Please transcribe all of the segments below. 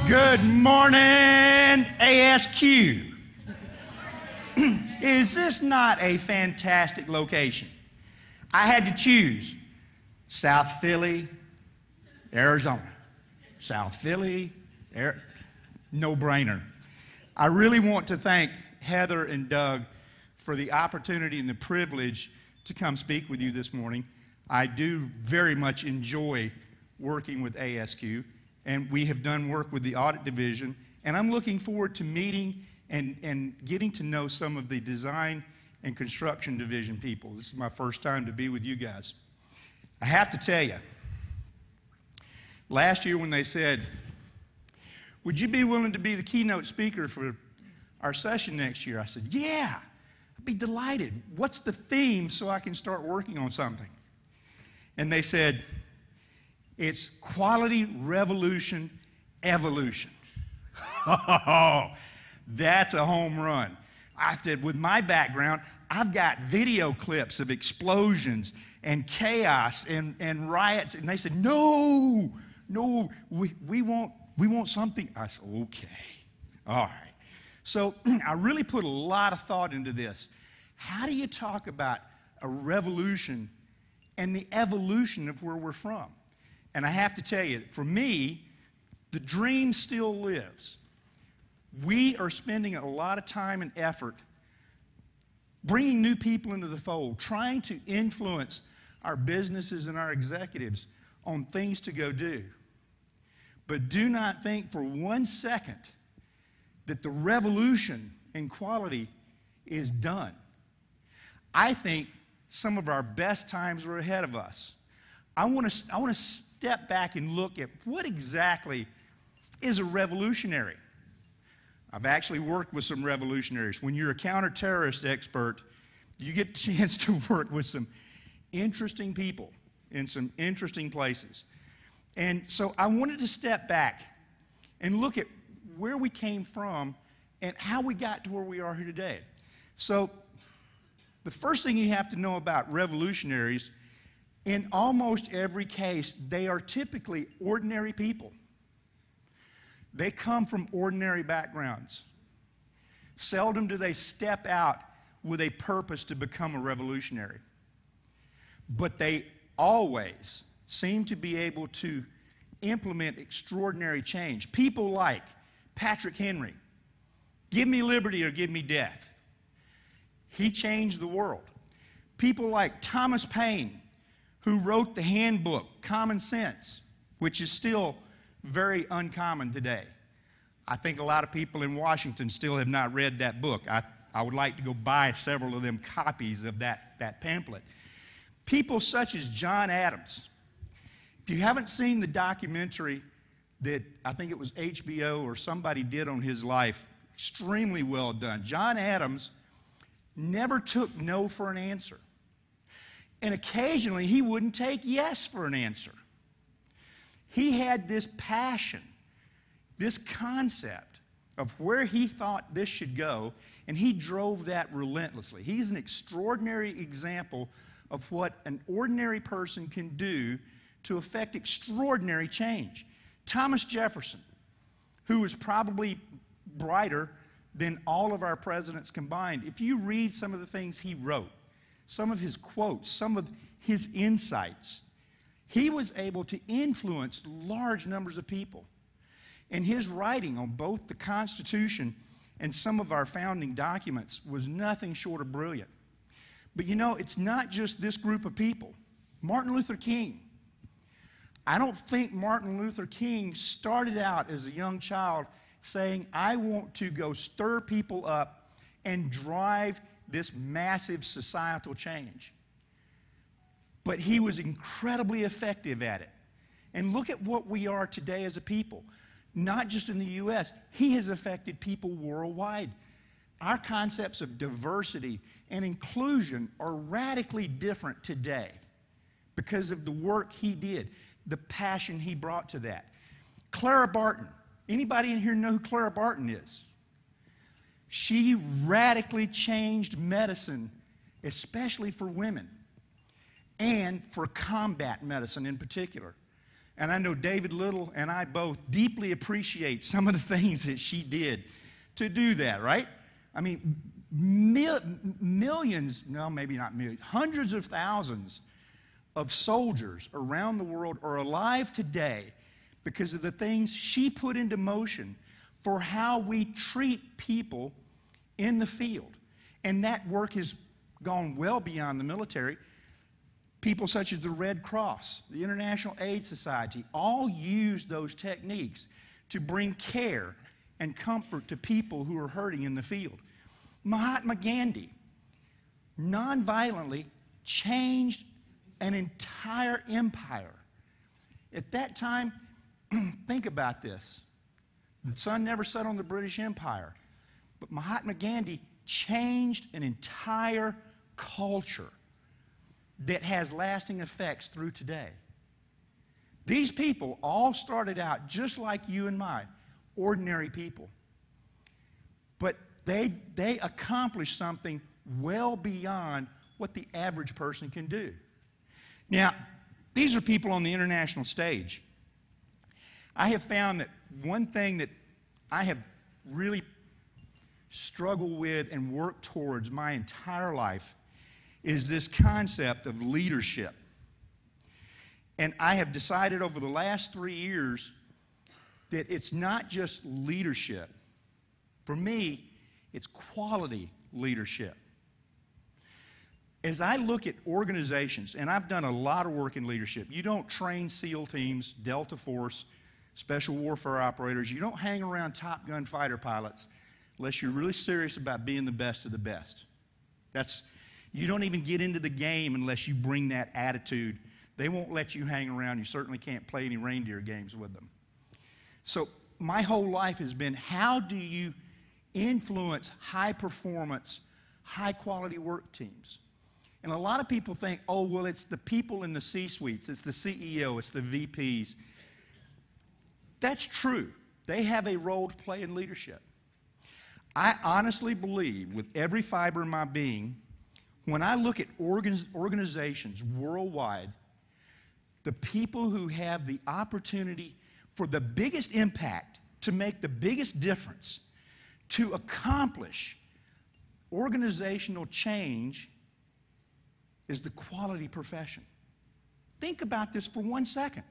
Good morning, ASQ. Is this not a fantastic location? I had to choose South Philly, Arizona. South Philly, no-brainer. I really want to thank Heather and Doug for the opportunity and the privilege to come speak with you this morning. I do very much enjoy working with ASQ, and we have done work with the audit division, and I'm looking forward to meeting and getting to know some of the design and construction division people. This is my first time to be with you guys. I have to tell you, last year when they said, would you be willing to be the keynote speaker for our session next year? I said, yeah, I'd be delighted. What's the theme so I can start working on something? And they said, it's quality, revolution, evolution. Oh, that's a home run. I said, with my background, I've got video clips of explosions and chaos and riots. And they said, no, we want something. I said, okay, all right. So I really put a lot of thought into this. How do you talk about a revolution and the evolution of where we're from? And I have to tell you, for me, the dream still lives. We are spending a lot of time and effort bringing new people into the fold, trying to influence our businesses and our executives on things to go do. But do not think for 1 second that the revolution in quality is done. I think some of our best times are ahead of us. I want to step back and look at what exactly is a revolutionary. I've actually worked with some revolutionaries. When you're a counter-terrorist expert, you get a chance to work with some interesting people in some interesting places. And so I wanted to step back and look at where we came from and how we got to where we are here today. So the first thing you have to know about revolutionaries, in almost every case, they are typically ordinary people. They come from ordinary backgrounds. Seldom do they step out with a purpose to become a revolutionary. But they always seem to be able to implement extraordinary change. People like Patrick Henry, give me liberty or give me death. He changed the world. People like Thomas Paine, who wrote the handbook, Common Sense, which is still very uncommon today. I think a lot of people in Washington still have not read that book. I would like to go buy several of them copies of that pamphlet. People such as John Adams. If you haven't seen the documentary that I think it was HBO or somebody did on his life, extremely well done. John Adams never took no for an answer. And occasionally he wouldn't take yes for an answer. He had this passion, this concept of where he thought this should go, and he drove that relentlessly. He's an extraordinary example of what an ordinary person can do to affect extraordinary change. Thomas Jefferson, who was probably brighter than all of our presidents combined, if you read some of the things he wrote, some of his quotes, some of his insights, he was able to influence large numbers of people. And his writing on both the Constitution and some of our founding documents was nothing short of brilliant. But you know, it's not just this group of people. Martin Luther King. I don't think Martin Luther King started out as a young child saying, I want to go stir people up and drive this massive societal change. But he was incredibly effective at it. And look at what we are today as a people. Not just in the U.S., he has affected people worldwide. Our concepts of diversity and inclusion are radically different today because of the work he did, the passion he brought to that. Clara Barton. Anybody in here know who Clara Barton is? She radically changed medicine, especially for women, and for combat medicine in particular. And I know David Little and I both deeply appreciate some of the things that she did to do that, right? I mean, millions, no, maybe not millions, hundreds of thousands of soldiers around the world are alive today because of the things she put into motion for how we treat people in the field. And that work has gone well beyond the military. People such as the Red Cross, the International AIDS Society, all use those techniques to bring care and comfort to people who are hurting in the field. Mahatma Gandhi nonviolently changed an entire empire. At that time, think about this. The sun never set on the British Empire, but Mahatma Gandhi changed an entire culture that has lasting effects through today. These people all started out just like you and I, ordinary people. But they accomplished something well beyond what the average person can do. Now, these are people on the international stage. I have found that one thing that I have really struggled with and worked towards my entire life is this concept of leadership. And I have decided over the last 3 years that it's not just leadership. For me, it's quality leadership. As I look at organizations, and I've done a lot of work in leadership, you don't train SEAL teams, Delta Force, special warfare operators, you don't hang around Top Gun fighter pilots unless you're really serious about being the best of the best. You don't even get into the game unless you bring that attitude. They won't let you hang around. You certainly can't play any reindeer games with them. So my whole life has been, how do you influence high-performance, high-quality work teams? And a lot of people think, oh, well, it's the people in the C-suites. It's the CEO. It's the VPs. That's true. They have a role to play in leadership. I honestly believe, with every fiber in my being, when I look at organizations worldwide, the people who have the opportunity for the biggest impact, to make the biggest difference, to accomplish organizational change, is the quality profession. Think about this for 1 second.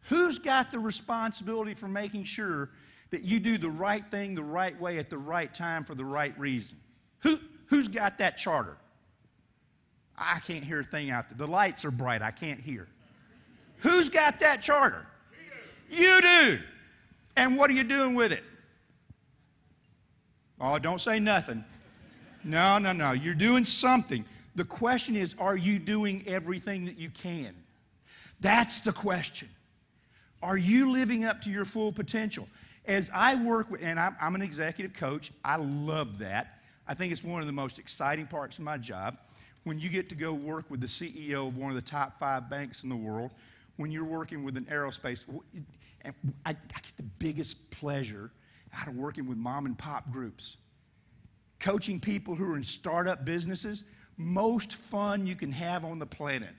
Who's got the responsibility for making sure that you do the right thing the right way at the right time for the right reason? Who's got that charter? I can't hear a thing out there. The lights are bright. I can't hear. Who's got that charter? You do. And what are you doing with it? Oh, don't say nothing. No. You're doing something. The question is, are you doing everything that you can? That's the question. Are you living up to your full potential? As I work with, and I'm an executive coach, I love that. I think it's one of the most exciting parts of my job. When you get to go work with the CEO of one of the top 5 banks in the world, when you're working with an aerospace, and I get the biggest pleasure out of working with mom and pop groups. Coaching people who are in startup businesses, most fun you can have on the planet.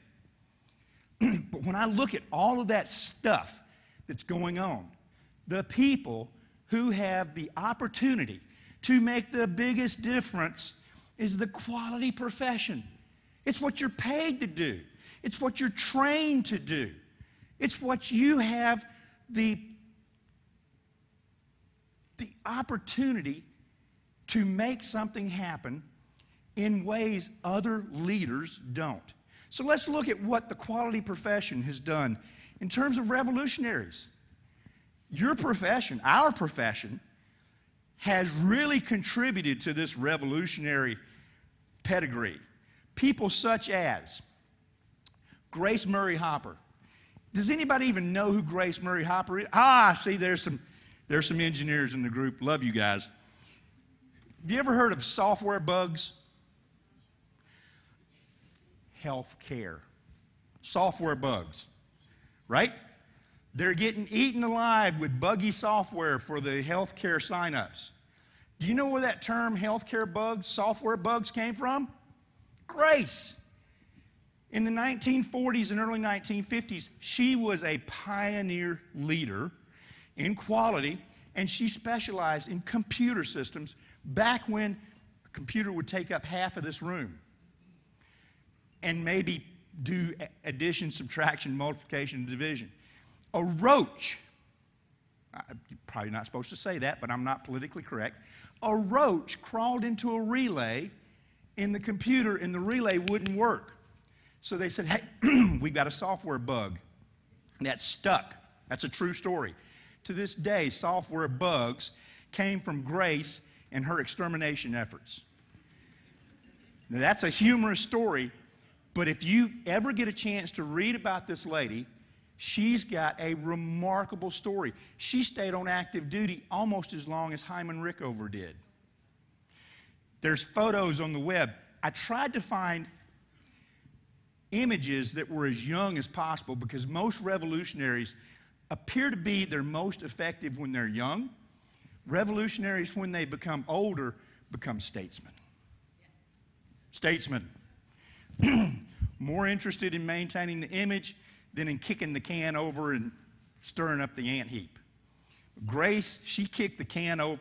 But when I look at all of that stuff that's going on, the people who have the opportunity to make the biggest difference is the quality profession. It's what you're paid to do. It's what you're trained to do. It's what you have the opportunity to make something happen in ways other leaders don't. So let's look at what the quality profession has done in terms of revolutionaries. Your profession, our profession, has really contributed to this revolutionary pedigree. People such as Grace Murray Hopper. Does anybody even know who Grace Murray Hopper is? See, there's some engineers in the group. Love you guys. Have you ever heard of software bugs? Healthcare. Software bugs, right? They're getting eaten alive with buggy software for the healthcare signups. Do you know where that term healthcare bugs, software bugs came from? Grace. In the 1940s and early 1950s, she was a pioneer leader in quality, and she specialized in computer systems back when a computer would take up half of this room and maybe do addition, subtraction, multiplication, and division. A roach, you're probably not supposed to say that, but I'm not politically correct. A roach crawled into a relay in the computer, and the relay wouldn't work. So they said, hey, we got a software bug that stuck. That's a true story. To this day, software bugs came from Grace and her extermination efforts. Now, that's a humorous story, but if you ever get a chance to read about this lady, she's got a remarkable story. She stayed on active duty almost as long as Hyman Rickover did. There's photos on the web. I tried to find images that were as young as possible because most revolutionaries appear to be their most effective when they're young. Revolutionaries, when they become older, become statesmen. Statesmen. More interested in maintaining the image than in kicking the can over and stirring up the ant heap. Grace, she kicked the can over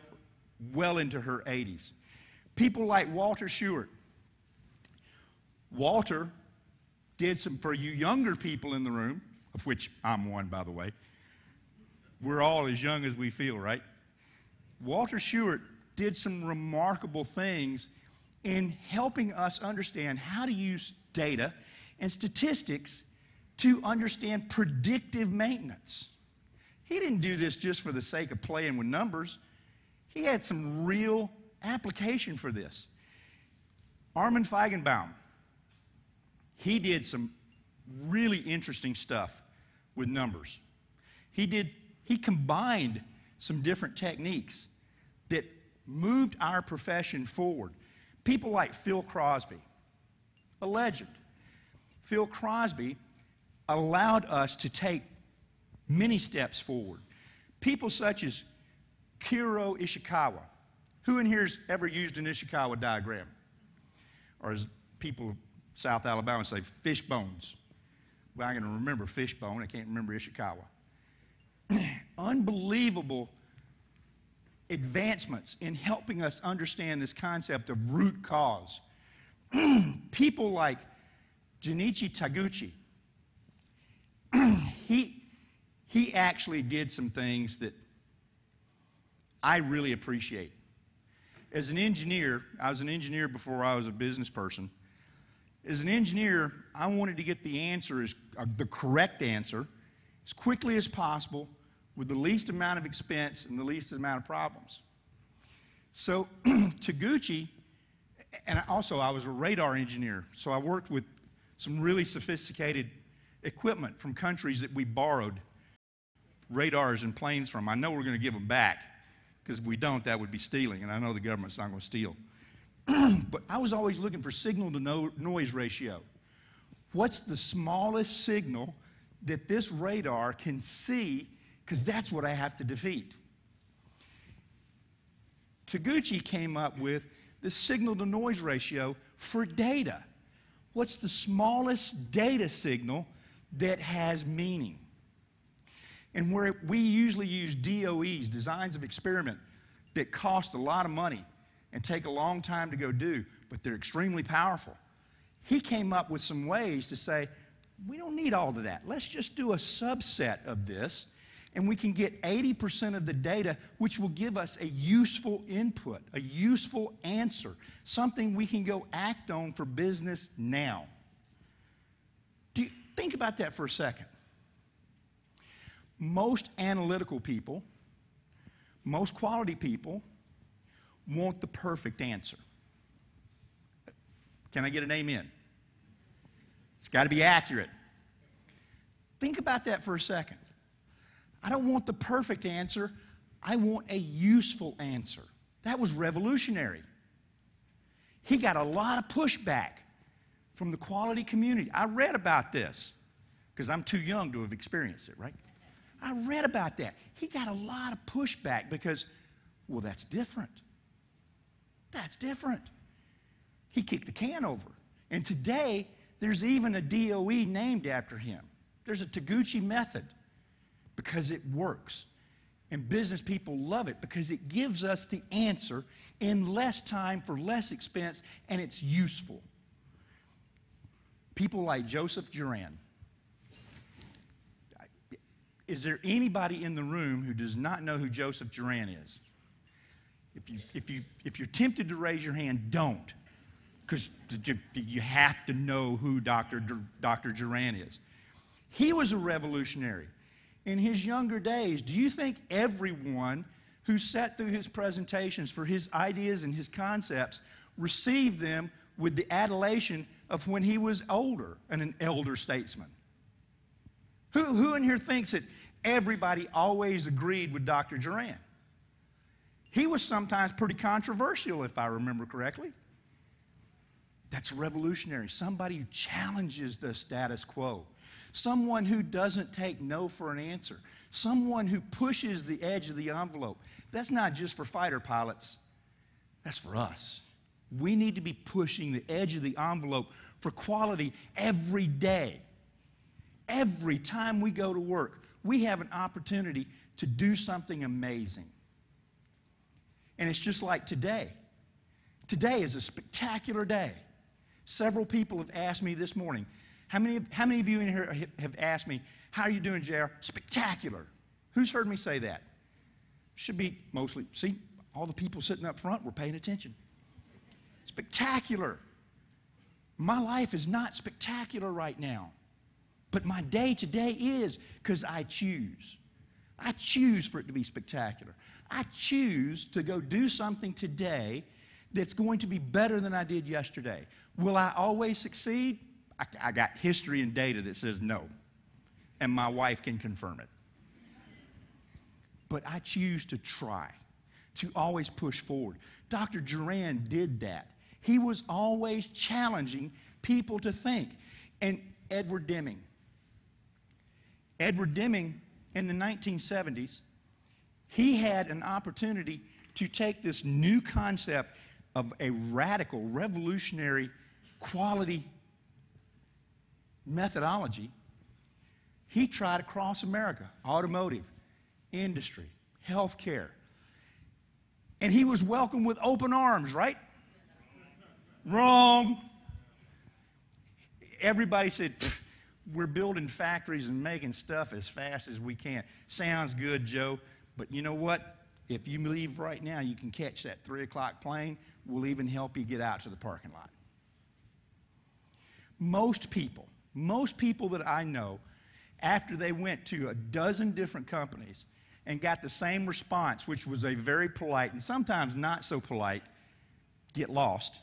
well into her 80s. People like Walter Shewart. Walter did some, for you younger people in the room, of which I'm one, by the way. We're all as young as we feel, right? Walter Shewart did some remarkable things in helping us understand how to use data and statistics to understand predictive maintenance. He didn't do this just for the sake of playing with numbers. He had some real application for this. Armin Feigenbaum, he did some really interesting stuff with numbers. He combined some different techniques that moved our profession forward. People like Phil Crosby, a legend. Phil Crosby allowed us to take many steps forward. People such as Kiro Ishikawa. Who in here's ever used an Ishikawa diagram? Or as people South Alabama say, fish bones. Well, I'm going to remember fishbone. I can't remember Ishikawa. Unbelievable advancements in helping us understand this concept of root cause. People like Junichi Taguchi, he actually did some things that I really appreciate. As an engineer, I was an engineer before I was a business person. As an engineer, I wanted to get the answer, the correct answer, as quickly as possible with the least amount of expense and the least amount of problems. So Taguchi, and also I was a radar engineer, so I worked with some really sophisticated equipment from countries that we borrowed radars and planes from. I know we're going to give them back, because if we don't, that would be stealing, and I know the government's not going to steal. But I was always looking for signal-to-noise ratio. What's the smallest signal that this radar can see, because that's what I have to defeat. Taguchi came up with the signal-to-noise ratio for data. What's the smallest data signal that has meaning? And where we usually use DOEs, designs of experiment, that cost a lot of money and take a long time to go do, but they're extremely powerful. He came up with some ways to say, we don't need all of that. Let's just do a subset of this, and we can get 80% of the data, which will give us a useful input, a useful answer, something we can go act on for business now. Think about that for a second. Most analytical people, most quality people, want the perfect answer. Can I get an amen? It's got to be accurate. Think about that for a second. I don't want the perfect answer. I want a useful answer. That was revolutionary. He got a lot of pushback from the quality community. I read about this because I'm too young to have experienced it, right? I read about that. He got a lot of pushback because, well, that's different. That's different. He kicked the can over. And today, There's even a DOE named after him. There's a Taguchi method because it works. And business people love it because it gives us the answer in less time for less expense, and it's useful. People like Joseph Juran. Is there anybody in the room who does not know who Joseph Juran is? If you're tempted to raise your hand, don't, because you have to know who Dr. Juran is. He was a revolutionary. In his younger days, do you think everyone who sat through his presentations for his ideas and his concepts received them with the adulation of when he was older and an elder statesman? Who in here thinks that everybody always agreed with Dr. Juran? He was sometimes pretty controversial, if I remember correctly. That's revolutionary. Somebody who challenges the status quo. Someone who doesn't take no for an answer. Someone who pushes the edge of the envelope. That's not just for fighter pilots. That's for us. We need to be pushing the edge of the envelope for quality every day. Every time we go to work, we have an opportunity to do something amazing. And it's just like today. Today is a spectacular day. Several people have asked me this morning, how many of you in here have asked me, how are you doing, JR? Spectacular. Who's heard me say that? Should be mostly, see, all the people sitting up front were paying attention. Spectacular. My life is not spectacular right now, but my day today is, because I choose. I choose for it to be spectacular. I choose to go do something today that's going to be better than I did yesterday. Will I always succeed? I got history and data that says no, and my wife can confirm it. But I choose to try, to always push forward. Dr. Juran did that. He was always challenging people to think. And Edward Deming in the 1970s, he had an opportunity to take this new concept of a radical, revolutionary quality methodology. He tried across America, automotive, industry, healthcare. And he was welcomed with open arms, right? Wrong. Everybody said, we're building factories and making stuff as fast as we can. Sounds good, Joe, but you know what? If you leave right now, you can catch that 3 o'clock plane. We'll even help you get out to the parking lot. Most people that I know, after they went to a dozen different companies and got the same response, which was a very polite and sometimes not so polite, get lost,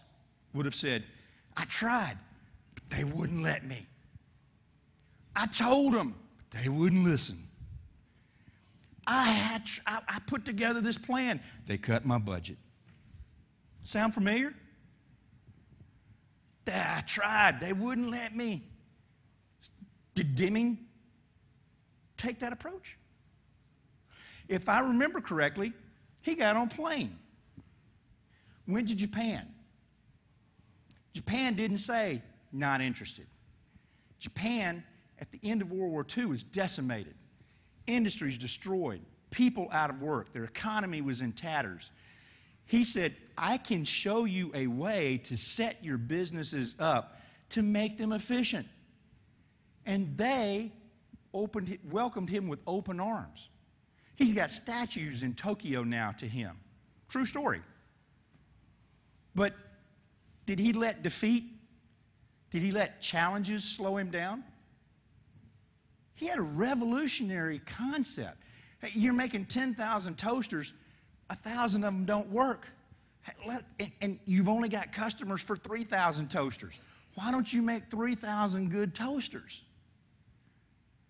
would have said, I tried, but they wouldn't let me. I told them, but they wouldn't listen. I put together this plan. They cut my budget. Sound familiar? I tried. They wouldn't let me. Did Deming take that approach? If I remember correctly, he got on a plane. Went to Japan. Japan didn't say, not interested. Japan, at the end of World War II, was decimated. Industries destroyed. People out of work. Their economy was in tatters. He said, I can show you a way to set your businesses up to make them efficient. And they welcomed him with open arms. He's got statues in Tokyo now to him. True story. But did he let defeat, did he let challenges slow him down? He had a revolutionary concept. Hey, you're making 10,000 toasters, 1,000 of them don't work. And you've only got customers for 3,000 toasters. Why don't you make 3,000 good toasters?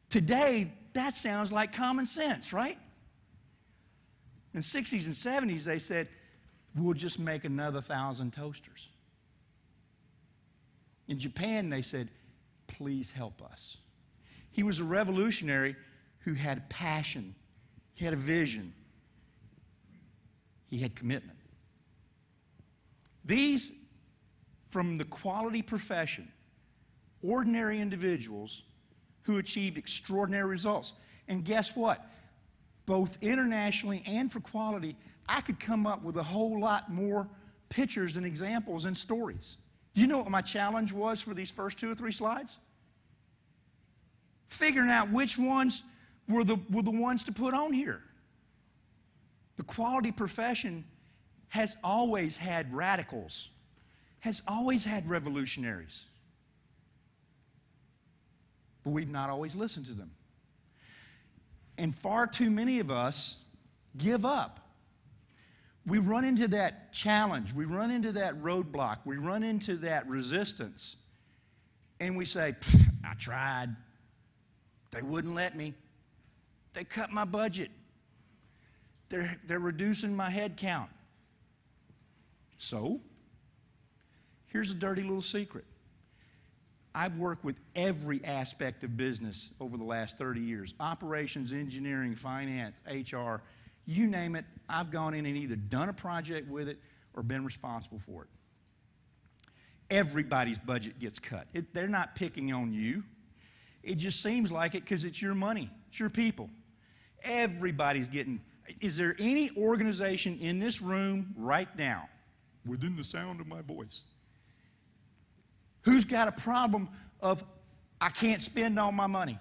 Today, that sounds like common sense, right? In the 60s and 70s, they said, we'll just make another 1,000 toasters. In Japan, they said, please help us. He was a revolutionary who had passion. He had a vision. He had commitment. These, from the quality profession, ordinary individuals who achieved extraordinary results. And guess what? Both internationally and for quality, I could come up with a whole lot more pictures and examples and stories. You know what my challenge was for these first 2 or 3 slides? Figuring out which ones were the ones to put on here. The quality profession has always had radicals, has always had revolutionaries. But we've not always listened to them. And far too many of us give up. We run into that challenge, we run into that roadblock, we run into that resistance, and we say, I tried. They wouldn't let me. They cut my budget. They're reducing my head count. So, here's a dirty little secret. I've worked with every aspect of business over the last 30 years. Operations, engineering, finance, HR, you name it, I've gone in and either done a project with it or been responsible for it. Everybody's budget gets cut. They're not picking on you. It just seems like it because it's your money. It's your people. Everybody's getting... Is there any organization in this room right now, within the sound of my voice, who's got a problem of, I can't spend all my money?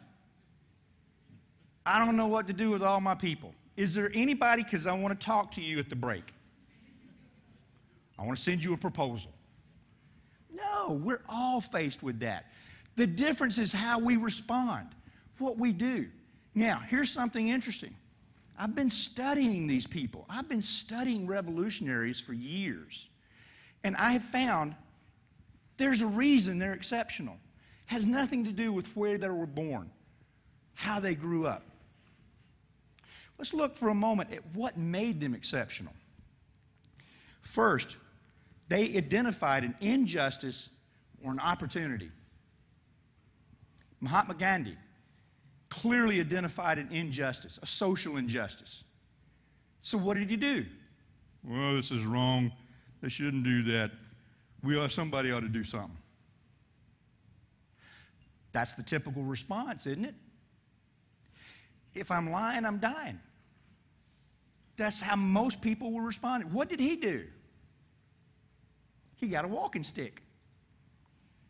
I don't know what to do with all my people. Is there anybody, because I want to talk to you at the break. I want to send you a proposal. No, we're all faced with that. The difference is how we respond, what we do. Now, here's something interesting. I've been studying these people. I've been studying revolutionaries for years. And I have found there's a reason they're exceptional. It has nothing to do with where they were born, how they grew up. Let's look for a moment at what made them exceptional. First, they identified an injustice or an opportunity. Mahatma Gandhi clearly identified an injustice, a social injustice. So what did he do? Well, this is wrong. They shouldn't do that. Somebody ought to do something. That's the typical response, isn't it? If I'm lying, I'm dying. That's how most people will respond. What did he do? He got a walking stick.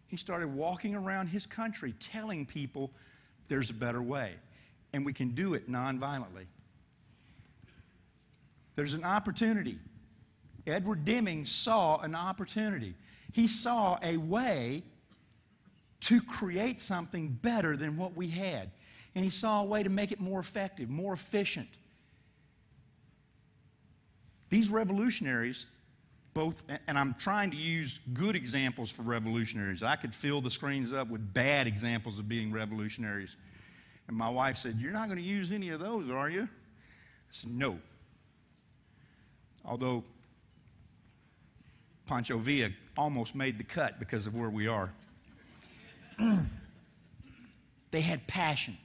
He started walking around his country telling people there's a better way, and we can do it nonviolently. There's an opportunity. Edward Deming saw an opportunity. He saw a way to create something better than what we had, and he saw a way to make it more effective, more efficient. These revolutionaries, both, and I'm trying to use good examples for revolutionaries. I could fill the screens up with bad examples of being revolutionaries. And my wife said, "You're not going to use any of those, are you?" I said, "No." Although Pancho Villa almost made the cut because of where we are. They had passion.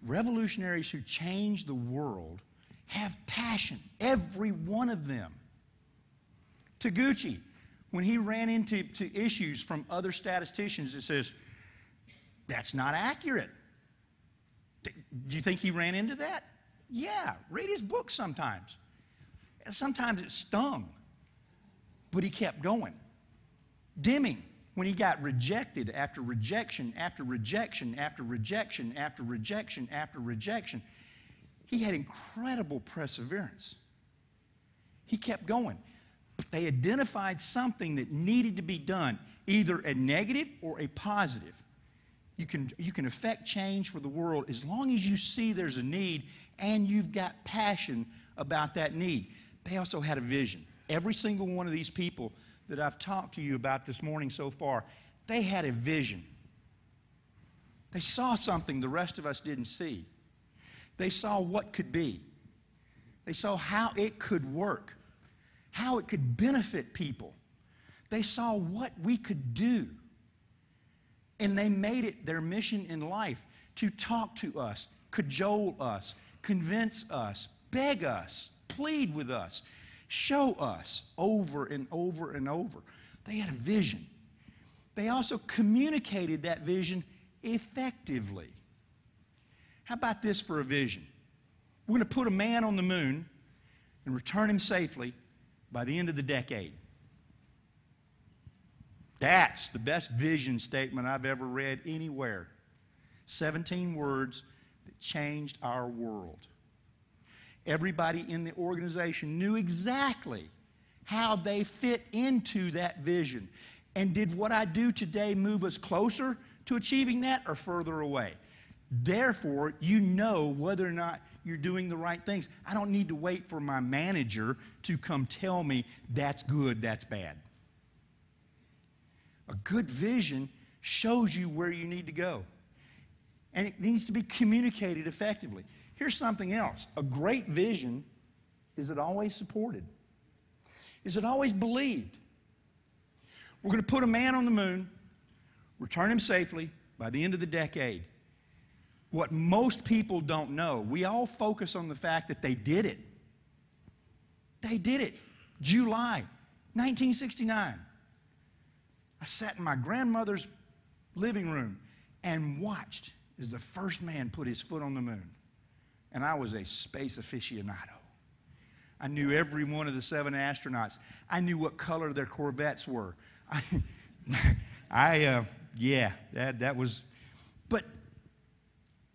Revolutionaries who change the world have passion, every one of them. Taguchi, when he ran into issues from other statisticians, it says, that's not accurate. Do you think he ran into that? Yeah, read his book sometimes. Sometimes it stung, but he kept going. Deming, when he got rejected after rejection, after rejection, after rejection, after rejection, after rejection, he had incredible perseverance. He kept going. They identified something that needed to be done, either a negative or a positive. You can affect change for the world as long as you see there's a need and you've got passion about that need. They also had a vision. Every single one of these people that I've talked to you about this morning so far, they had a vision. They saw something the rest of us didn't see. They saw what could be. They saw how it could work, how it could benefit people. They saw what we could do. And they made it their mission in life to talk to us, cajole us, convince us, beg us, plead with us, show us over and over and over. They had a vision. They also communicated that vision effectively. How about this for a vision? We're going to put a man on the moon and return him safely by the end of the decade. That's the best vision statement I've ever read anywhere. 17 words that changed our world. Everybody in the organization knew exactly how they fit into that vision. And did what I do today move us closer to achieving that or further away? Therefore, you know whether or not you're doing the right things. I don't need to wait for my manager to come tell me that's good, that's bad. A good vision shows you where you need to go. And it needs to be communicated effectively. Here's something else. A great vision, is it always supported? Is it always believed? We're going to put a man on the moon, return him safely by the end of the decade. What most people don't know, we all focus on the fact that they did it. They did it. July 1969. I sat in my grandmother's living room and watched as the first man put his foot on the moon. And I was a space aficionado. I knew every one of the 7 astronauts. I knew what color their Corvettes were. That was, but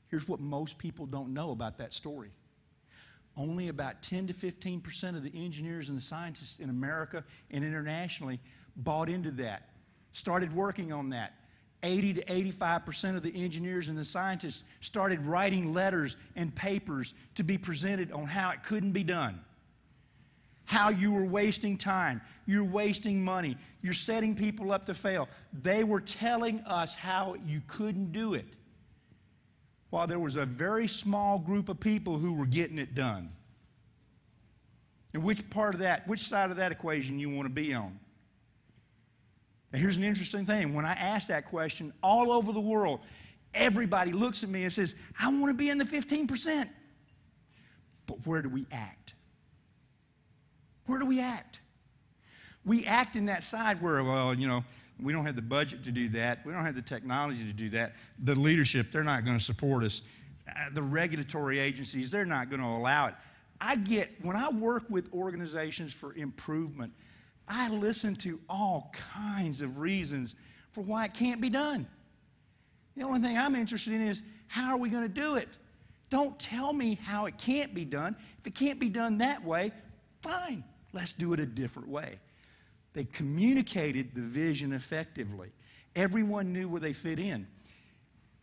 here's what most people don't know about that story. Only about 10 to 15% of the engineers and the scientists in America and internationally bought into that, started working on that. 80 to 85% of the engineers and the scientists started writing letters and papers to be presented on how it couldn't be done. How you were wasting time, you're wasting money, you're setting people up to fail. They were telling us how you couldn't do it, while there was a very small group of people who were getting it done. And which side of that equation you want to be on? Now here's an interesting thing. When I ask that question all over the world, everybody looks at me and says, I want to be in the 15%. But where do we act? Where do we act? We act in that side where, we don't have the budget to do that. We don't have the technology to do that. The leadership, they're not going to support us. The regulatory agencies, they're not going to allow it. When I work with organizations for improvement, I listen to all kinds of reasons for why it can't be done. The only thing I'm interested in is, how are we going to do it? Don't tell me how it can't be done. If it can't be done that way, fine. Let's do it a different way. They communicated the vision effectively. Everyone knew where they fit in.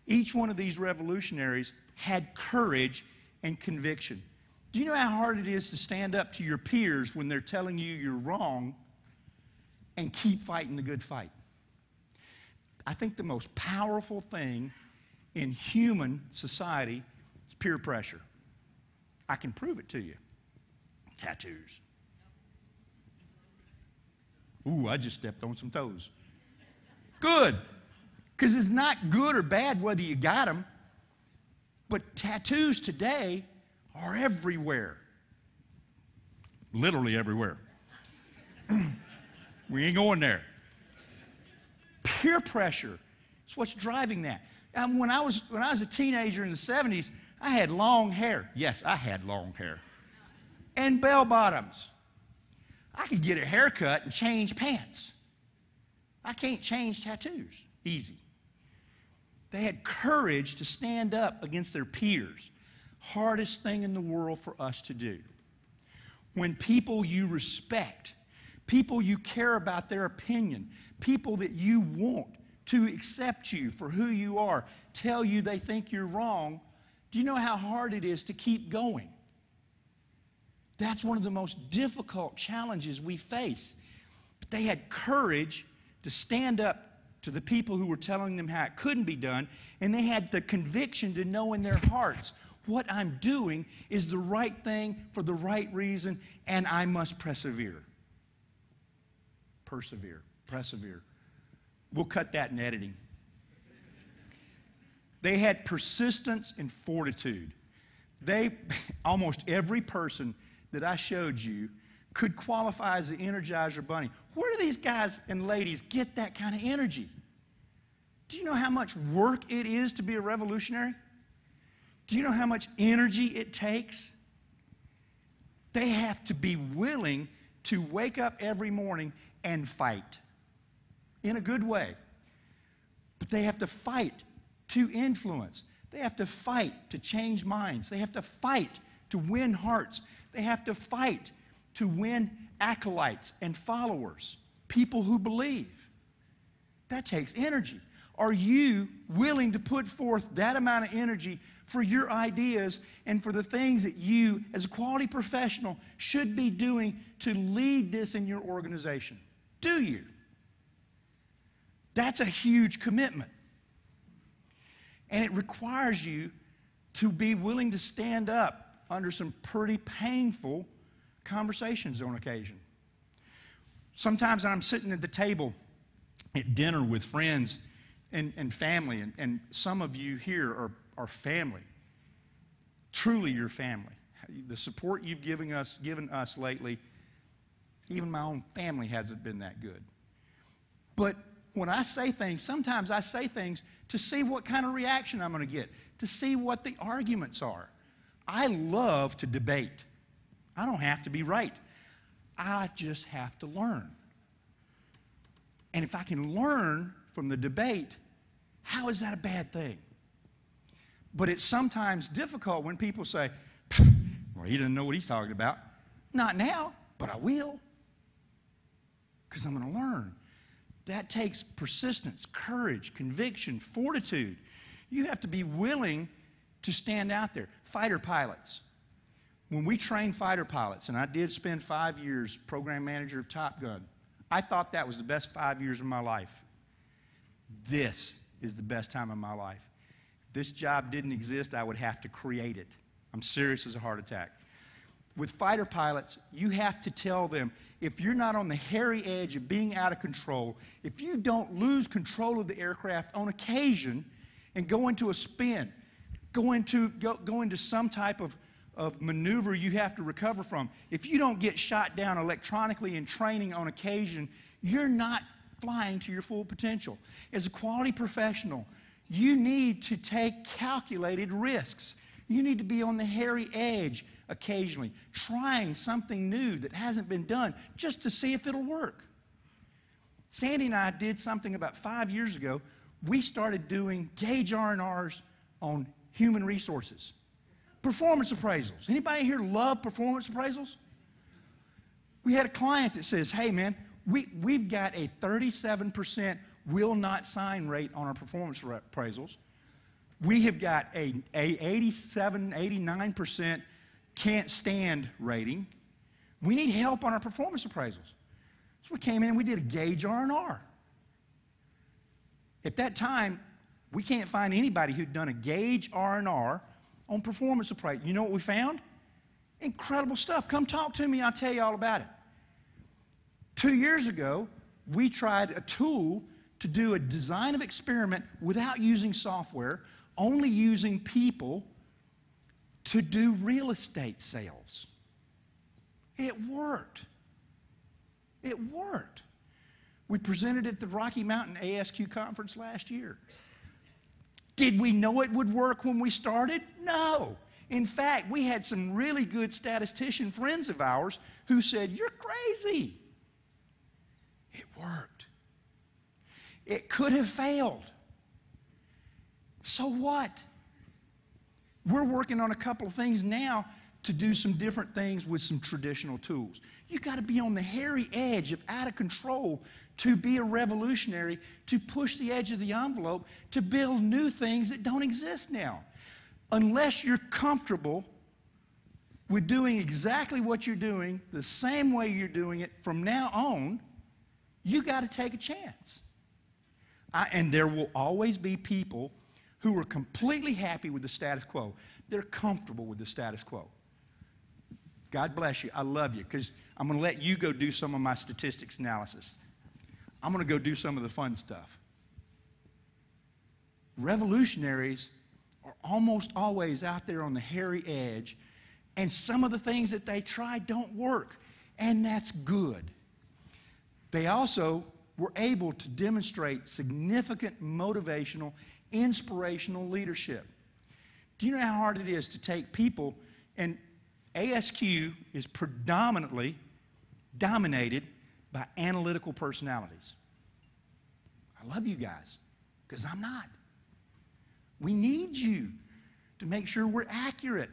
Each one of these revolutionaries had courage and conviction. Do you know how hard it is to stand up to your peers when they're telling you you're wrong and keep fighting the good fight? I think the most powerful thing in human society is peer pressure. I can prove it to you. Tattoos. Ooh, I just stepped on some toes. Good. Because it's not good or bad whether you got them. But tattoos today are everywhere. Literally everywhere. We ain't going there. Peer pressure is what's driving that. And when I was a teenager in the 70s, I had long hair. Yes, I had long hair. And bell bottoms. I could get a haircut and change pants. I can't change tattoos. Easy. They had courage to stand up against their peers. Hardest thing in the world for us to do. When people you respect, people you care about their opinion, people that you want to accept you for who you are, tell you they think you're wrong, do you know how hard it is to keep going? That's one of the most difficult challenges we face. But they had courage to stand up to the people who were telling them how it couldn't be done, and they had the conviction to know in their hearts, what I'm doing is the right thing for the right reason, and I must persevere. Persevere. We'll cut that in editing. They had persistence and fortitude. Almost every person that I showed you could qualify as the Energizer Bunny. Where do these guys and ladies get that kind of energy? Do you know how much work it is to be a revolutionary? Do you know how much energy it takes? They have to be willing to wake up every morning and fight in a good way. But they have to fight to influence. They have to fight to change minds. They have to fight to win hearts. They have to fight to win acolytes and followers, people who believe. That takes energy. Are you willing to put forth that amount of energy for your ideas and for the things that you, as a quality professional, should be doing to lead this in your organization? Do you? That's a huge commitment. And it requires you to be willing to stand up under some pretty painful conversations on occasion. Sometimes I'm sitting at the table at dinner with friends and family, and some of you here are family, truly your family. The support you've given us lately, even my own family hasn't been that good. But when I say things, sometimes I say things to see what kind of reaction I'm going to get, to see what the arguments are. I love to debate. I don't have to be right. I just have to learn. And if I can learn from the debate, how is that a bad thing? But it's sometimes difficult when people say, well, he doesn't know what he's talking about. Not now, but I will. Because I'm going to learn. That takes persistence, courage, conviction, fortitude. You have to be willing to stand out there. Fighter pilots. When we train fighter pilots, and I did spend 5 years program manager of Top Gun, I thought that was the best 5 years of my life. This is the best time of my life. If this job didn't exist, I would have to create it. I'm serious as a heart attack. With fighter pilots, you have to tell them, if you're not on the hairy edge of being out of control, if you don't lose control of the aircraft on occasion and go into a spin, go into some type of maneuver you have to recover from, if you don't get shot down electronically in training on occasion, you're not flying to your full potential. As a quality professional, you need to take calculated risks. You need to be on the hairy edge occasionally, trying something new that hasn't been done just to see if it'll work. Sandy and I did something about 5 years ago. We started doing gauge R&Rs on human resources. Performance appraisals. Anybody here love performance appraisals? We had a client that says, hey man, we've got a 37% will not sign rate on our performance appraisals. We have got a 87, 89% can't stand rating. We need help on our performance appraisals. So we came in and we did a gauge R&R. At that time, we can't find anybody who'd done a gauge R&R on performance appraisal. You know what we found? Incredible stuff. Come talk to me, I'll tell you all about it. 2 years ago, we tried a tool to do a design of experiment without using software, only using people to do real estate sales. It worked. It worked. We presented at the Rocky Mountain ASQ conference last year. Did we know it would work when we started? No. In fact, we had some really good statistician friends of ours who said, you're crazy. It worked. It could have failed. So what? We're working on a couple of things now to do some different things with some traditional tools. You got to be on the hairy edge of out of control to be a revolutionary, to push the edge of the envelope, to build new things that don't exist now. Unless you're comfortable with doing exactly what you're doing, the same way you're doing it from now on, you got to take a chance. And there will always be people who are completely happy with the status quo. They're comfortable with the status quo. God bless you. I love you, because I'm going to let you go do some of my statistics analysis. I'm going to go do some of the fun stuff. Revolutionaries are almost always out there on the hairy edge, and some of the things that they try don't work, and that's good. They also were able to demonstrate significant motivational, inspirational leadership. Do you know how hard it is to take people, and ASQ is predominantly dominated by analytical personalities. I love you guys, because I'm not. We need you to make sure we're accurate.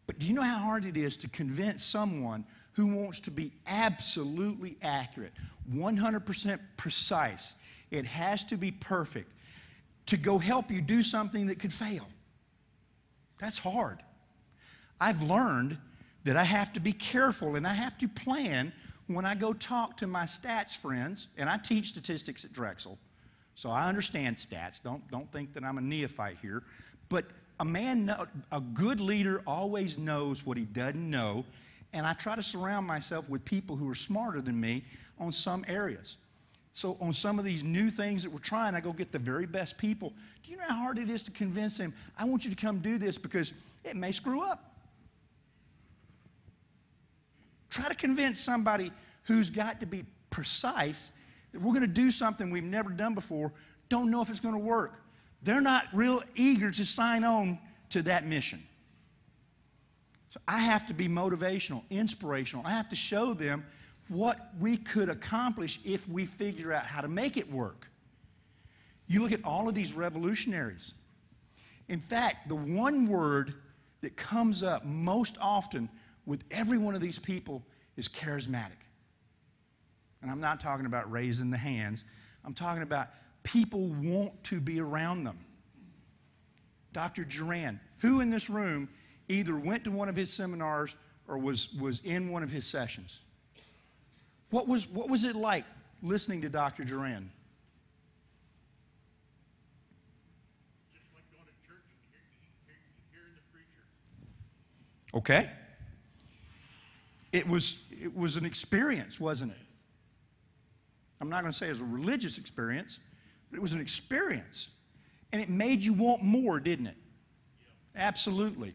But do you know how hard it is to convince someone who wants to be absolutely accurate, 100% precise, it has to be perfect, to go help you do something that could fail? That's hard. I've learned that I have to be careful and I have to plan when I go talk to my stats friends, and I teach statistics at Drexel, so I understand stats. Don't think that I'm a neophyte here. But a good leader always knows what he doesn't know, and I try to surround myself with people who are smarter than me on some areas. So on some of these new things that we're trying, I go get the very best people. Do you know how hard it is to convince them, I want you to come do this because it may screw up? Try to convince somebody who's got to be precise that we're going to do something we've never done before, don't know if it's going to work. They're not real eager to sign on to that mission. So I have to be motivational, inspirational. I have to show them what we could accomplish if we figure out how to make it work. You look at all of these revolutionaries. In fact, the one word that comes up most often with every one of these people is charismatic. And I'm not talking about raising the hands. I'm talking about people want to be around them. Dr. Duran, who in this room either went to one of his seminars or was in one of his sessions? What was it like listening to Dr. Duran? Just like going to church and hearing the preacher. Okay. It was an experience, wasn't it? I'm not going to say it was a religious experience, but it was an experience. And it made you want more, didn't it? Yeah. Absolutely.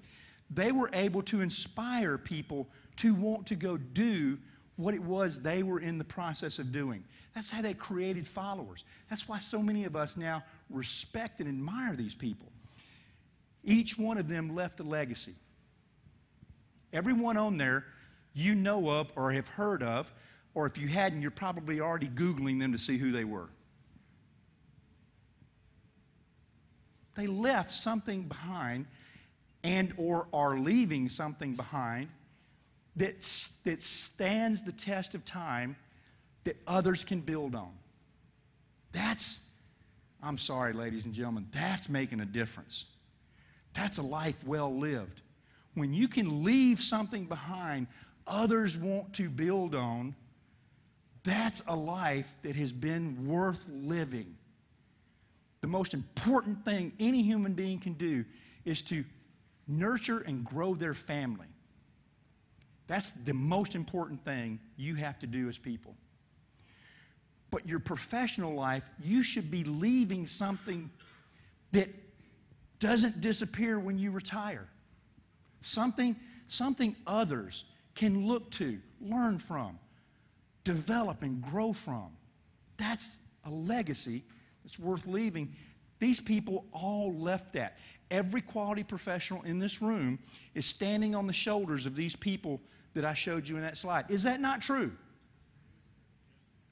They were able to inspire people to want to go do what it was they were in the process of doing. That's how they created followers. That's why so many of us now respect and admire these people. Each one of them left a legacy. Everyone on there you know of or have heard of, or if you hadn't, you're probably already Googling them to see who they were. They left something behind and or are leaving something behind that stands the test of time that others can build on. I'm sorry, ladies and gentlemen, that's making a difference. That's a life well lived. When you can leave something behind others want to build on, that's a life that has been worth living. The most important thing any human being can do is to nurture and grow their family. That's the most important thing you have to do as people. But your professional life, you should be leaving something that doesn't disappear when you retire. Something others can look to, learn from, develop and grow from. That's a legacy that's worth leaving. These people all left that. Every quality professional in this room is standing on the shoulders of these people that I showed you in that slide. Is that not true?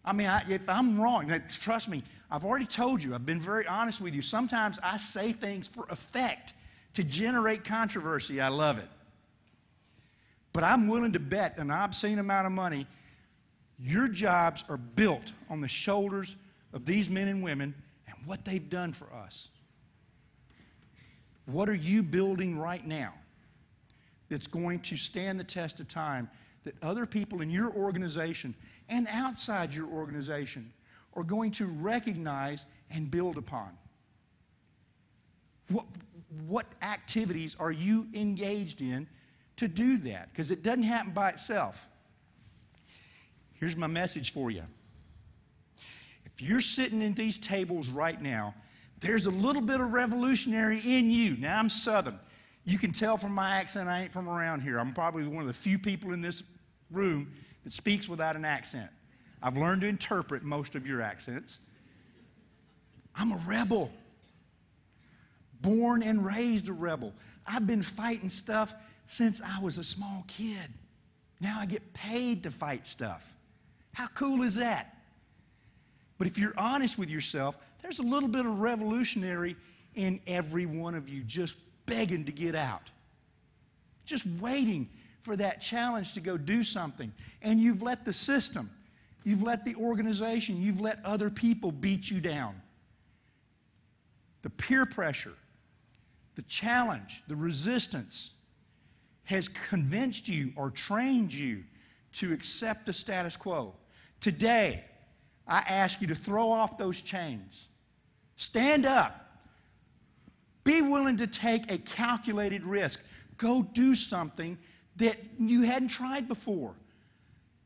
I mean, if I'm wrong, trust me, I've already told you, I've been very honest with you. Sometimes I say things for effect to generate controversy. I love it. But I'm willing to bet an obscene amount of money your jobs are built on the shoulders of these men and women and what they've done for us. What are you building right now that's going to stand the test of time that other people in your organization and outside your organization are going to recognize and build upon? What activities are you engaged in to do that? Because it doesn't happen by itself. Here's my message for you. If you're sitting in these tables right now, there's a little bit of revolutionary in you. Now, I'm Southern. You can tell from my accent I ain't from around here. I'm probably one of the few people in this room that speaks without an accent. I've learned to interpret most of your accents. I'm a rebel. Born and raised a rebel. I've been fighting stuff since I was a small kid. Now I get paid to fight stuff. How cool is that? But if you're honest with yourself, there's a little bit of revolutionary in every one of you, just begging to get out. Just waiting for that challenge to go do something. And you've let the system, you've let the organization, you've let other people beat you down. The peer pressure, the challenge, the resistance has convinced you or trained you to accept the status quo. Today, I ask you to throw off those chains. Stand up. Be willing to take a calculated risk. Go do something that you hadn't tried before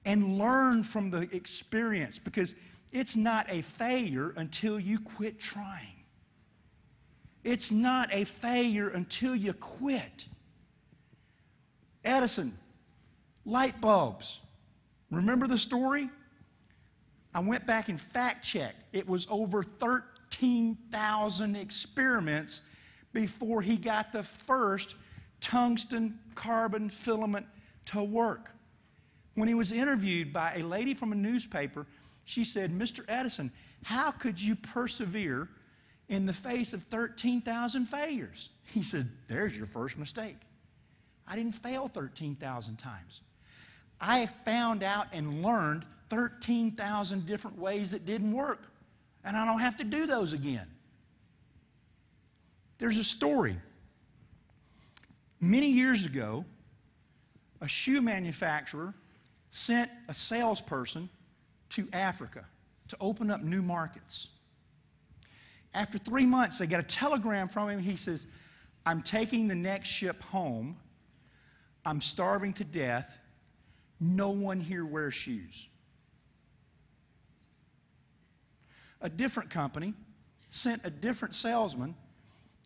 and learn from the experience, because it's not a failure until you quit trying. It's not a failure until you quit. Edison, light bulbs. Remember the story? I went back and fact-checked. It was over 13,000 experiments before he got the first tungsten carbon filament to work. When he was interviewed by a lady from a newspaper, she said, "Mr. Edison, how could you persevere in the face of 13,000 failures?" He said, "There's your first mistake. I didn't fail 13,000 times. I found out and learned 13,000 different ways that didn't work, and I don't have to do those again." There's a story. Many years ago, a shoe manufacturer sent a salesperson to Africa to open up new markets. After 3 months, they got a telegram from him. He says, "I'm taking the next ship home. I'm starving to death. No one here wears shoes." A different company sent a different salesman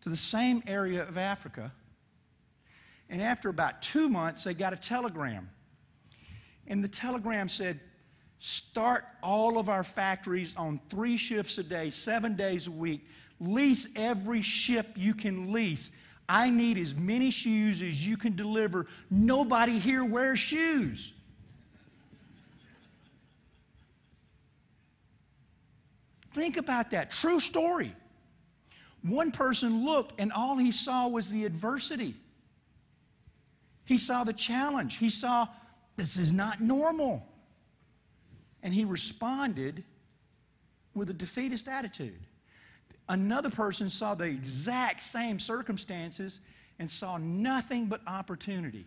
to the same area of Africa. And after about 2 months, they got a telegram. And the telegram said, "Start all of our factories on 3 shifts a day, 7 days a week. Lease every ship you can lease. I need as many shoes as you can deliver. Nobody here wears shoes." Think about that. True story. One person looked and all he saw was the adversity. He saw the challenge. He saw, this is not normal. And he responded with a defeatist attitude. Another person saw the exact same circumstances and saw nothing but opportunity.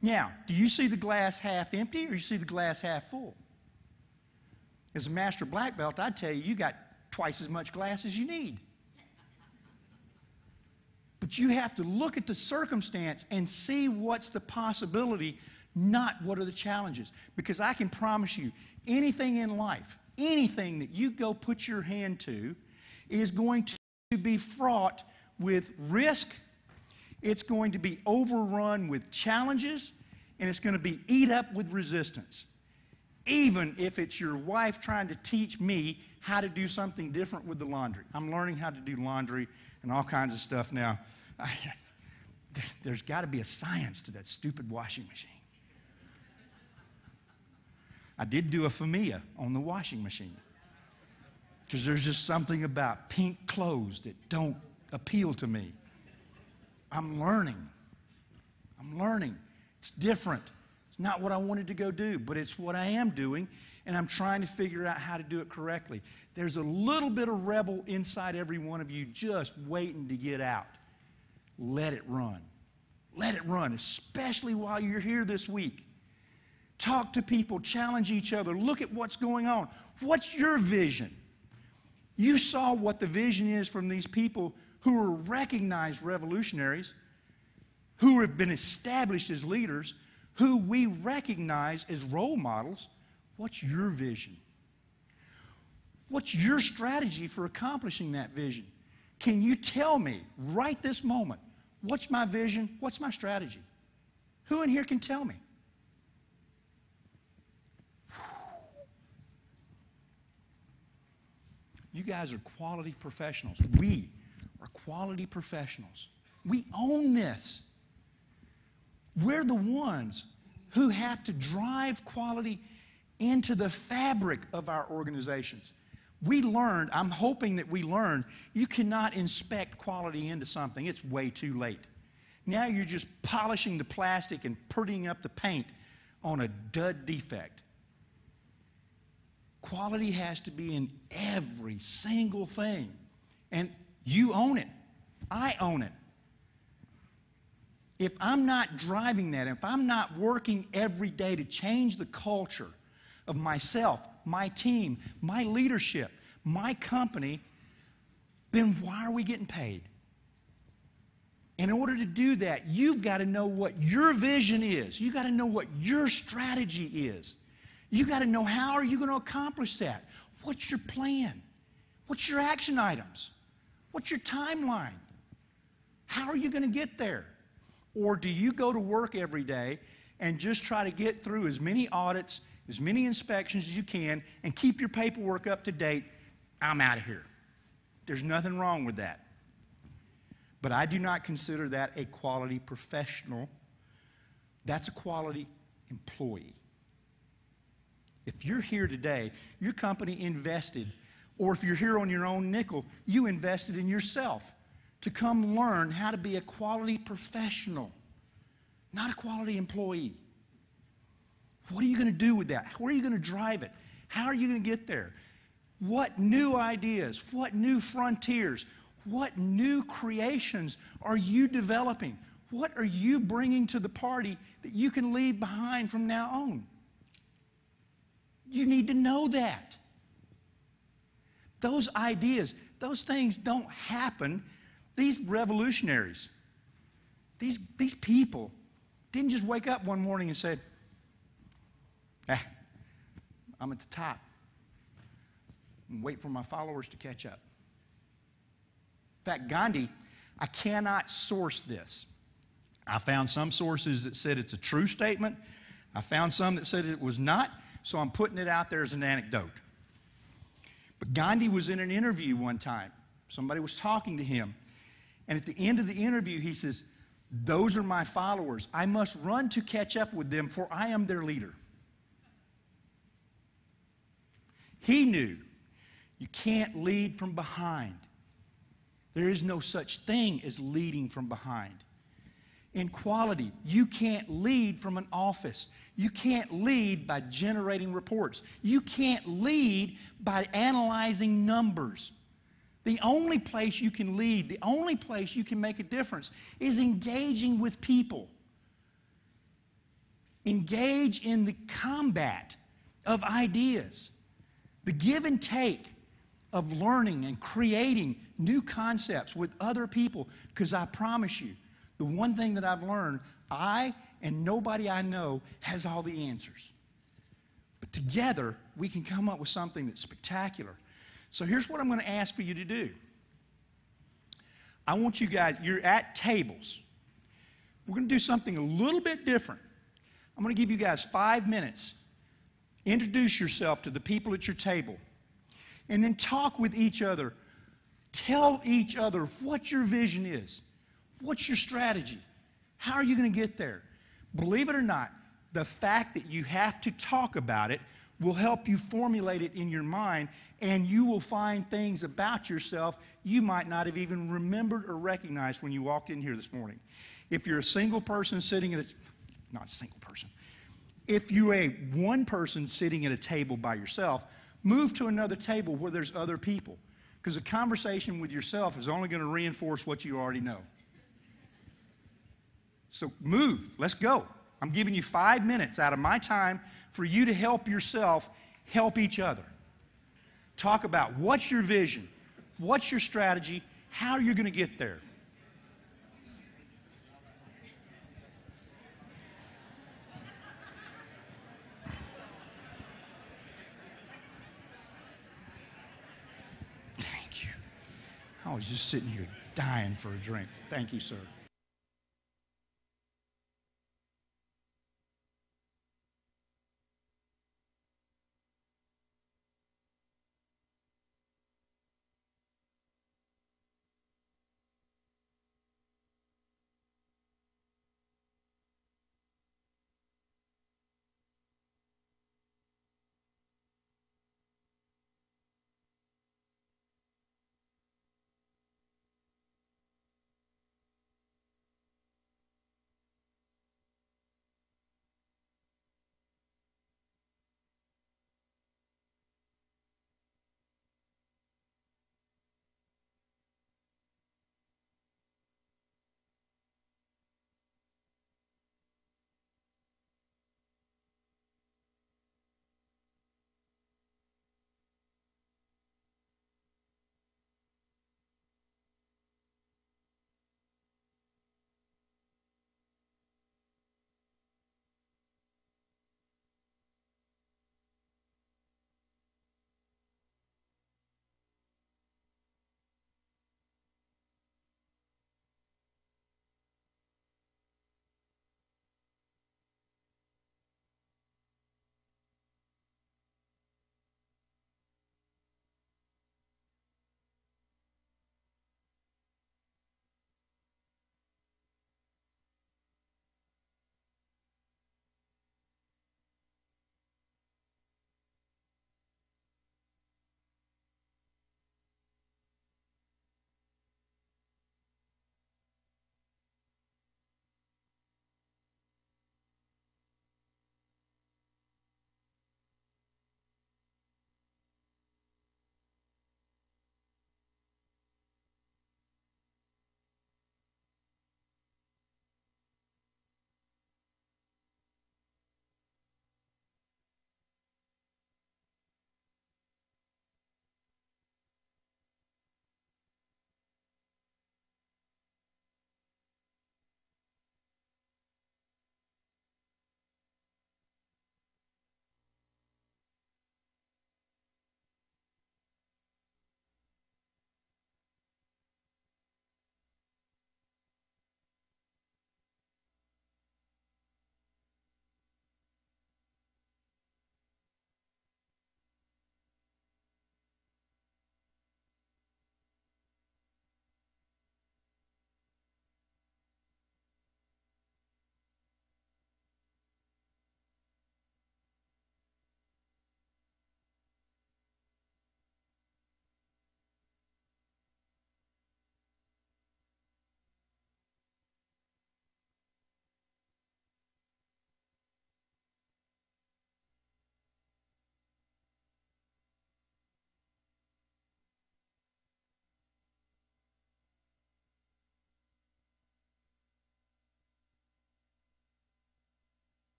Now, do you see the glass half empty or you see the glass half full? As a master black belt, I'd tell you, you got twice as much glass as you need. But you have to look at the circumstance and see what's the possibility, not what are the challenges. Because I can promise you, anything in life, anything that you go put your hand to is going to be fraught with risk, it's going to be overrun with challenges, and it's going to be eat up with resistance. Even if it's your wife trying to teach me how to do something different with the laundry. I'm learning how to do laundry and all kinds of stuff now. There's got to be a science to that stupid washing machine. I did do a FMIA on the washing machine because there's just something about pink clothes that don't appeal to me. I'm learning. It's different. It's not what I wanted to go do, but it's what I am doing, and I'm trying to figure out how to do it correctly. There's a little bit of rebel inside every one of you just waiting to get out. Let it run. Let it run, especially while you're here this week. Talk to people, challenge each other, look at what's going on. What's your vision? You saw what the vision is from these people who are recognized revolutionaries, who have been established as leaders, who we recognize as role models. What's your vision? What's your strategy for accomplishing that vision? Can you tell me right this moment, what's my vision, what's my strategy? Who in here can tell me? You guys are quality professionals. We are quality professionals. We own this. We're the ones who have to drive quality into the fabric of our organizations. We learned, I'm hoping that we learned, you cannot inspect quality into something. It's way too late. Now you're just polishing the plastic and prettying up the paint on a dud defect. Quality has to be in every single thing. And you own it. I own it. If I'm not driving that, if I'm not working every day to change the culture of myself, my team, my leadership, my company, then why are we getting paid? In order to do that, you've got to know what your vision is. You've got to know what your strategy is. You've got to know how are you going to accomplish that. What's your plan? What's your action items? What's your timeline? How are you going to get there? Or do you go to work every day and just try to get through as many audits, as many inspections as you can, and keep your paperwork up to date? I'm out of here. There's nothing wrong with that. But I do not consider that a quality professional. That's a quality employee. If you're here today, your company invested, or if you're here on your own nickel, you invested in yourself to come learn how to be a quality professional, not a quality employee. What are you going to do with that? Where are you going to drive it? How are you going to get there? What new ideas, what new frontiers, what new creations are you developing? What are you bringing to the party that you can leave behind from now on? You need to know that. Those ideas, those things don't happen. These revolutionaries, these people didn't just wake up one morning and say, I'm at the top and wait for my followers to catch up. In fact, Gandhi, I cannot source this. I found some sources that said it's a true statement. I found some that said it was not, so I'm putting it out there as an anecdote. But Gandhi was in an interview one time. Somebody was talking to him. And at the end of the interview, he says, those are my followers. I must run to catch up with them, for I am their leader. He knew you can't lead from behind. There is no such thing as leading from behind. In quality, you can't lead from an office. You can't lead by generating reports. You can't lead by analyzing numbers. The only place you can lead, the only place you can make a difference is engaging with people. Engage in the combat of ideas, the give and take of learning and creating new concepts with other people, because I promise you, the one thing that I've learned, I and nobody I know has all the answers. But together, we can come up with something that's spectacular. So here's what I'm going to ask for you to do. I want you guys, you're at tables. We're going to do something a little bit different. I'm going to give you guys 5 minutes. Introduce yourself to the people at your table. And then talk with each other. Tell each other what your vision is. What's your strategy? How are you going to get there? Believe it or not, the fact that you have to talk about it will help you formulate it in your mind, and you will find things about yourself you might not have even remembered or recognized when you walked in here this morning. If you're a single person sitting at not a single person, if you're a one person sitting at a table by yourself, move to another table where there's other people, because a conversation with yourself is only going to reinforce what you already know. So move. Let's go. I'm giving you 5 minutes out of my time for you to help yourself help each other. Talk about what's your vision, what's your strategy, how you're going to get there. Thank you. I was just sitting here dying for a drink. Thank you, sir.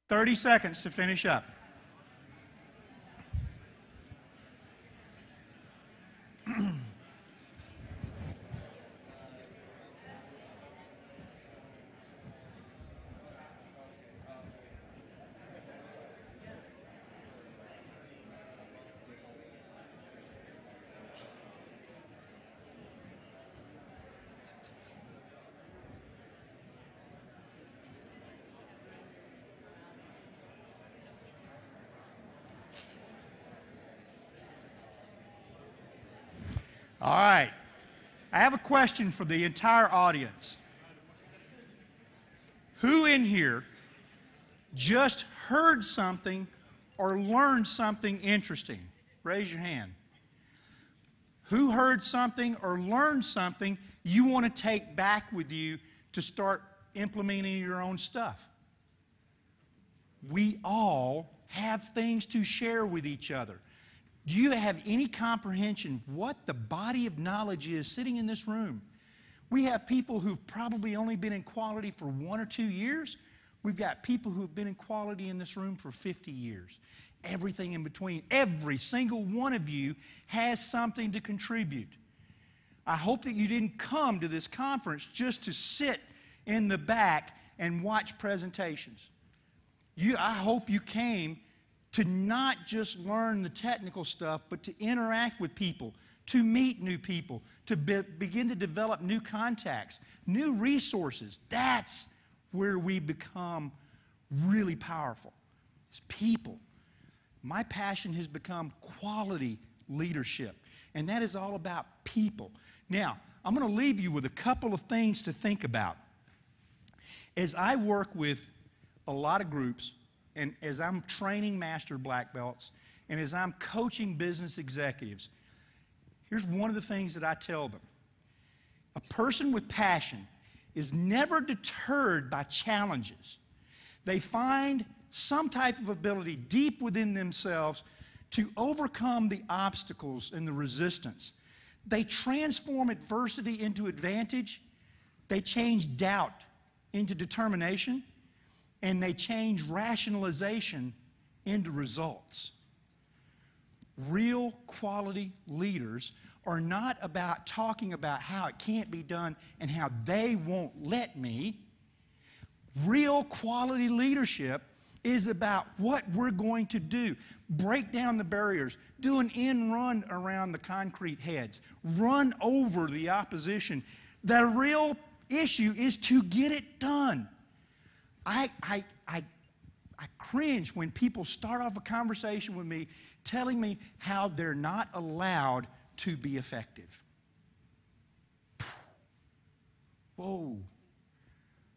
30 seconds to finish up. All right. I have a question for the entire audience. Who in here just heard something or learned something interesting? Raise your hand. Who heard something or learned something you want to take back with you to start implementing your own stuff? We all have things to share with each other. Do you have any comprehension what the body of knowledge is sitting in this room? We have people who've probably only been in quality for 1 or 2 years. We've got people who've been in quality in this room for 50 years. Everything in between. Every single one of you has something to contribute. I hope that you didn't come to this conference just to sit in the back and watch presentations. I hope you came to not just learn the technical stuff, but to interact with people, to meet new people, to begin to develop new contacts, new resources. That's where we become really powerful. It's people. My passion has become quality leadership, and that is all about people. Now, I'm going to leave you with a couple of things to think about. As I work with a lot of groups, and as I'm training master black belts, and as I'm coaching business executives, here's one of the things that I tell them. A person with passion is never deterred by challenges. They find some type of ability deep within themselves to overcome the obstacles and the resistance. They transform adversity into advantage. They change doubt into determination. And they change rationalization into results. Real quality leaders are not about talking about how it can't be done and how they won't let me. Real quality leadership is about what we're going to do. Break down the barriers, do an end run around the concrete heads, run over the opposition. The real issue is to get it done. I cringe when people start off a conversation with me telling me how they're not allowed to be effective. Whoa.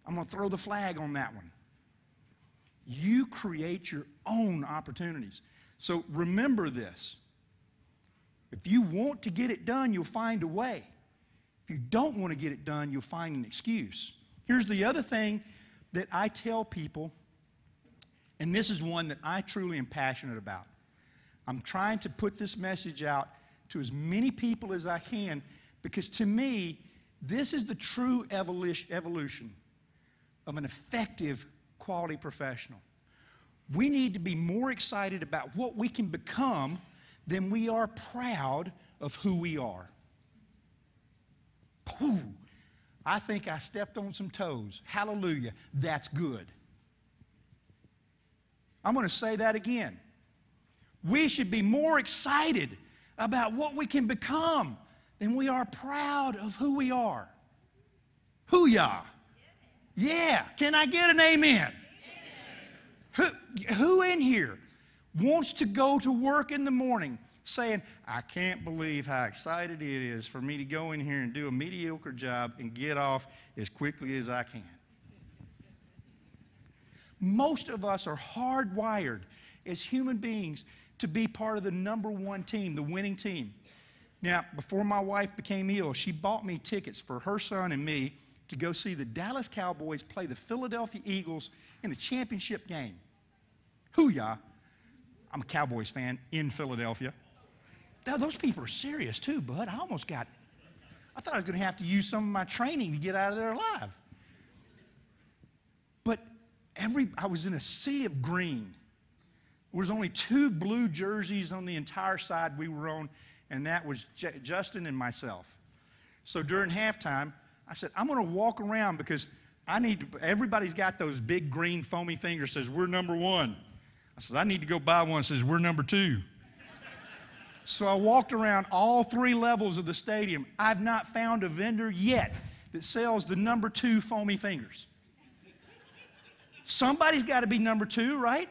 I'm going to throw the flag on that one. You create your own opportunities. So remember this. If you want to get it done, you'll find a way. If you don't want to get it done, you'll find an excuse. Here's the other thing that I tell people, and this is one that I truly am passionate about. I'm trying to put this message out to as many people as I can, because to me, this is the true evolution of an effective quality professional. We need to be more excited about what we can become than we are proud of who we are. Whew. I think I stepped on some toes. Hallelujah. That's good. I'm going to say that again. We should be more excited about what we can become than we are proud of who we are. Hoo-yah. Yeah. Can I get an amen? Who in here wants to go to work in the morning saying, I can't believe how excited it is for me to go in here and do a mediocre job and get off as quickly as I can? Most of us are hardwired as human beings to be part of the #1 team, the winning team. Now, before my wife became ill, she bought me tickets for her son and me to go see the Dallas Cowboys play the Philadelphia Eagles in a championship game. Hoo-yah. I'm a Cowboys fan in Philadelphia. Those people are serious too, bud. I thought I was going to have to use some of my training to get out of there alive. But I was in a sea of green. There was only 2 blue jerseys on the entire side we were on, and that was Justin and myself. So during halftime, I said, I'm going to walk around because everybody's got those big green foamy fingers that says, we're number 1. I said, I need to go buy one that says, we're number 2. So I walked around all 3 levels of the stadium. I've not found a vendor yet that sells the number 2 foamy fingers. Somebody's got to be number 2, right?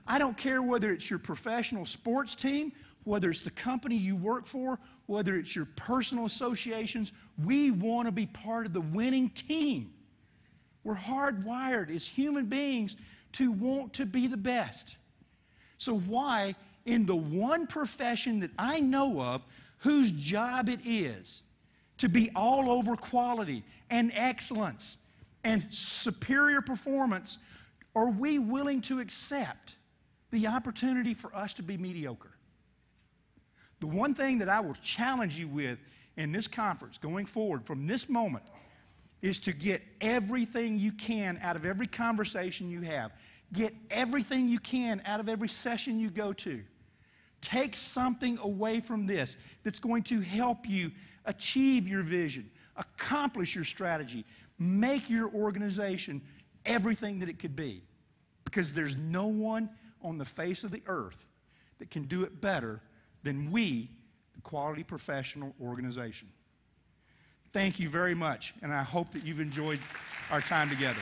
I don't care whether it's your professional sports team, whether it's the company you work for, whether it's your personal associations. We want to be part of the winning team. We're hardwired as human beings to want to be the best. So why, in the one profession that I know of whose job it is to be all over quality and excellence and superior performance, are we willing to accept the opportunity for us to be mediocre? The one thing that I will challenge you with in this conference going forward from this moment is to get everything you can out of every conversation you have. Get everything you can out of every session you go to. Take something away from this that's going to help you achieve your vision, accomplish your strategy, make your organization everything that it could be. Because there's no one on the face of the earth that can do it better than we, the Quality Professional Organization. Thank you very much, and I hope that you've enjoyed our time together.